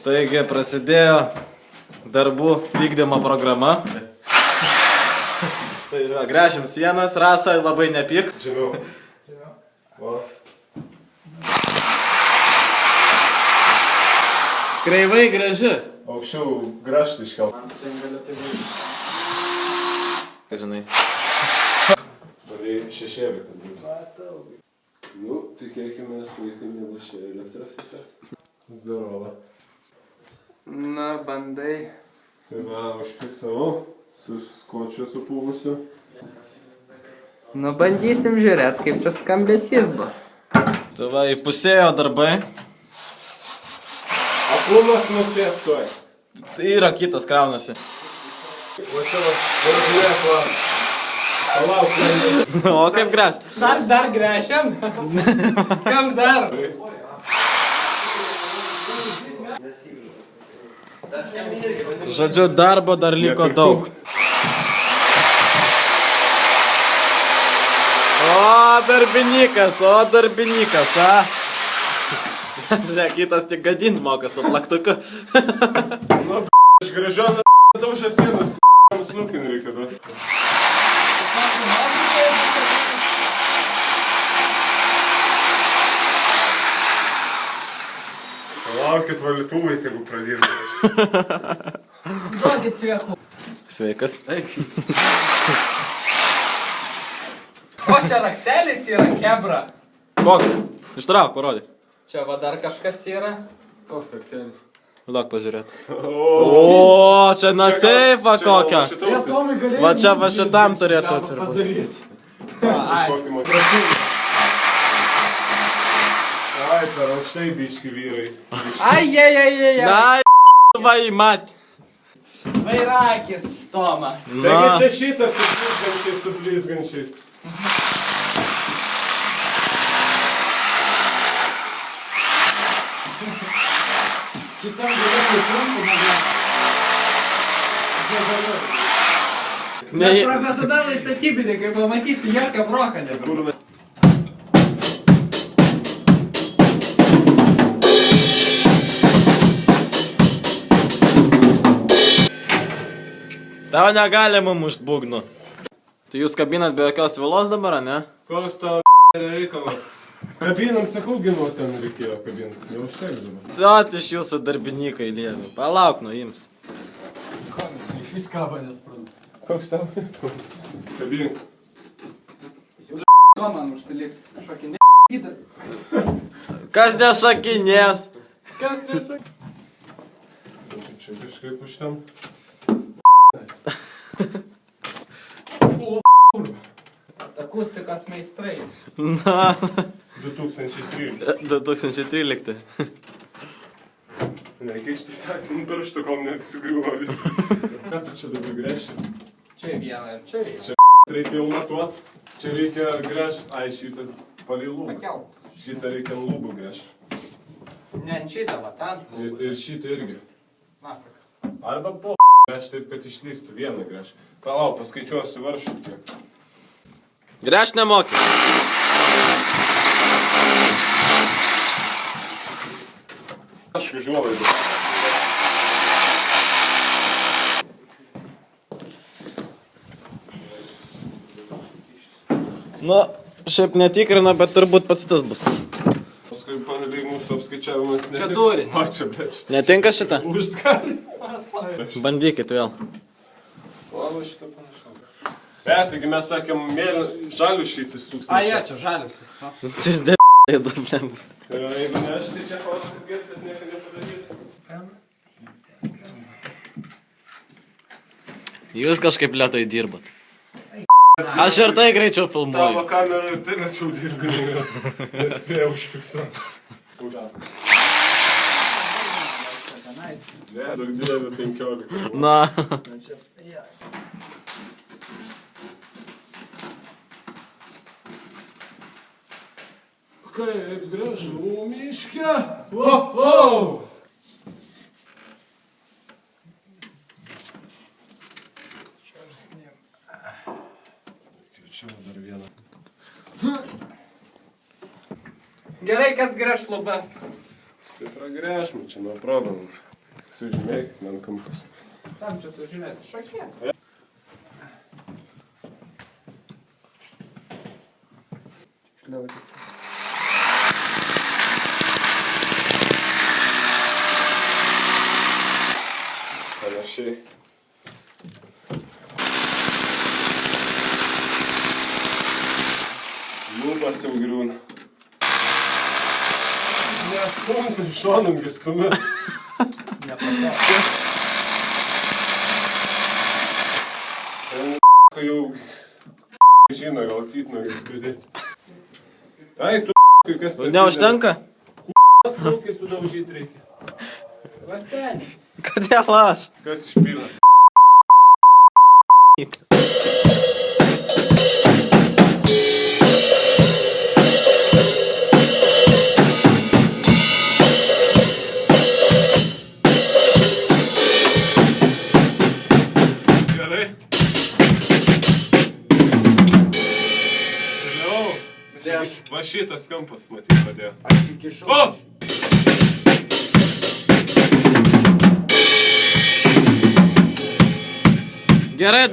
Taigi prasidėjo darbų vykdymo programa. Tai yra, gręžim sienas, Rasa labai nepyk. Žinau. O. Kreivai graži. Aukščiau graštą iškelt. Ką žinai? Norėjai šešėlį, kad būtų. Nu, tikėkime, vaikai nebus čia elektros iškart. Zdarova. Na, bandai. Tai va, užfiksavau su skočiu supūvusiu. Nu, bandysim žiūrėt, kaip čia skambesys bus. Tai va, įpusėjo darbai. Aplumas nusės tuoj. Tai yra kitas kraunasi. O čia va, važiuok va. Palauk, ne. O kaip gręž? Dar gręšiam? Kam dar? Žodžiu, darbo dar liko daug. O darbininkas, a? Žiūrėk, kitas tik gadint moka su plaktuku. Aš gražionas daužę sienas, snukin reikia duoti. Palaukit valytuvai, jeigu pradėtų. Duokit sveikų. Sveikas. O čia raktelis yra, kebra. Koks? Ištrauk, parodyk. Čia va dar kažkas yra. Koks raktelis? Lauk pažiūrėt. O, čia na seifa kokia. Va čia va šitam turėtų turbūt. Ai, per aukštai biški vyrai. Ai. Na, va į mat. Vairakis, Tomas. Taigi čia šitas su blizgančiais. Šitam galėtų trumpų Ne, Mes profesionalai statybininkai, pamatysi jokią broką dabar. tau negalima mušt būgnų. Tai jūs kabinat be jokios vilos dabar, ne? Koks tau reikalas? Kabinam, sakau, ginu ten reikėjo kabinti. Neužteks dabar. Tot iš jūsų darbininkai lievė. Palauk, nuims. Iš vis kabo nesprantu. Koks tau? Kabink. Ko man užsilik? Kažkokį ne***kitą. Kas nešakinės? Kas tai? Čia kažkaip už ten. Akustikos meistrai. Na, 2013. 2013. Nekeišti sakinį pirštų, kol nesusigriuvo viskas. Ką tu čia dabar gręši? Čia viena ir čia viena. Čia reikia jau matuot. Čia reikia gręžt. Ai, šitas palei lūbas. Pakelt. Šitą reikia ant lūbų gręžt. Ne, ant šitą, va, ten. Ir šitą irgi. Na, Arba po gręžt taip, kad išlystų vieną gręžt. Palauk, paskaičiuosiu varšų kiek. Gręžt nemoki. Aš užuolaidu. Nu, šiaip netikrina, bet turbūt pats tas bus. Paskui palyg mūsų apskaičiavimas Čia turi. O, čia blėč. Netinka šitą? Užtgali. Bandykit vėl. O, va šitą panašu. Taigi mes sakėm, žalių šitus suks. A, jo, čia žalias. Čia dė***ė dublem. Ir jeigu ne aš, tai čia chaosas girtas nieko nepadarytų. Jūs kažkaip lėtai dirbat. Aš ir tai greičiau Tavo filmuoju. kamerą ir tai rečiau dirbi, nes spėjau užfiksuoti. Ne, daug dievė 15. Na. Kaip gražu miške. O! Čia dar vieną. Gerai, kas gręš lubas. Tai pragręžim, čia nuo problemų. Sužymėk, man kampas. Tam čia sužymėti šakė. Šliauti. Panašiai. Lūpas jau griūna. Nestumti šonum gistume. Nepateko. Ten jau žino, gal tytno pridėti. Ai, tu kas per... Neužtenka? Kas laukiai sudaužyti reikia? Lastelį. Kodėl aš? Kas išpila? Gerai. Toliau. Va šitas kampas, matyt, padėjo. Aš įkišau. O! Gerai,